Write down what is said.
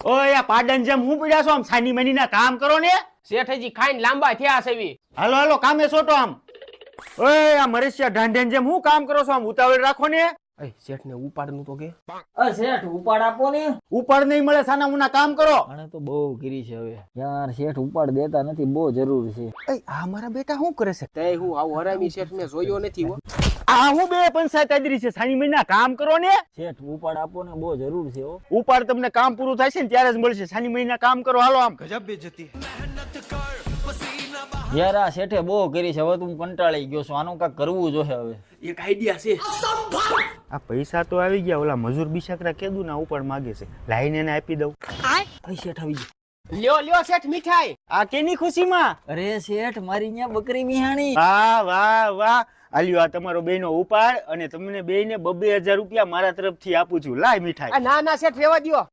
ઓય આ પાડન જેમ હું પડ્યા છો આમ સાની મની ના કામ કરો ને શેઠજી ખાઈને લાંબા થયા છે એવી. હાલો હાલો કામે સોટો આમ ઓય આ મરેશિયા ઢાંઢેન જેમ હું કામ કરો છો આમ ઉતાવળ રાખો ને એ શેઠને ઉપાડનું તો કે શેઠ ઉપાડ આપો ને. ઉપાડ નહીં મળે સાના મુના કામ કરો આને તો બહુ ગીરી છે હવે યાર. શેઠ ઉપાડ દેતા નથી, બહુ જરૂર છે. આ મારા બેટા શું કરે છે તે હું આવું હરામી શેઠ મેં જોયો નથી હો. આ હું બે પંચાયત આદરી છે સાની મની ના કામ કરો ને શેઠ ઉપાડ આપો ને, બહુ જરૂર છે હો. ઉપાડ તમને કામ પૂરું થાય છે ને ત્યારે જ મળશે સાની મની ના કામ કરો હાલો આમ યાર આ શેઠે બહુ કરી છે, હવે તું કંટાળી ગયો છો. આનું કાંઈક કરવું જોઈએ હવે. એક આઈડિયા છે. આ પૈસા તો આવી ગયા ઓલા મજૂર બિચારા કેદું ના ઉપાડ માંગે છે લાઈને એને આપી દઉં શેઠ આવી ગયો. લ્યો શેઠ મીઠાઈ. આ કેની ખુશીમાં અરે શેઠ મારી ત્યાં બકરી મિહાણી. વાહ વાહ વાહ આલ્યો આ તમારો બેનો ઉપાડ અને તમને બેયને 2,000 રૂપિયા મારા તરફથી આપું છું લાય મીઠાઈ ના શેઠ રેવા દ્યો.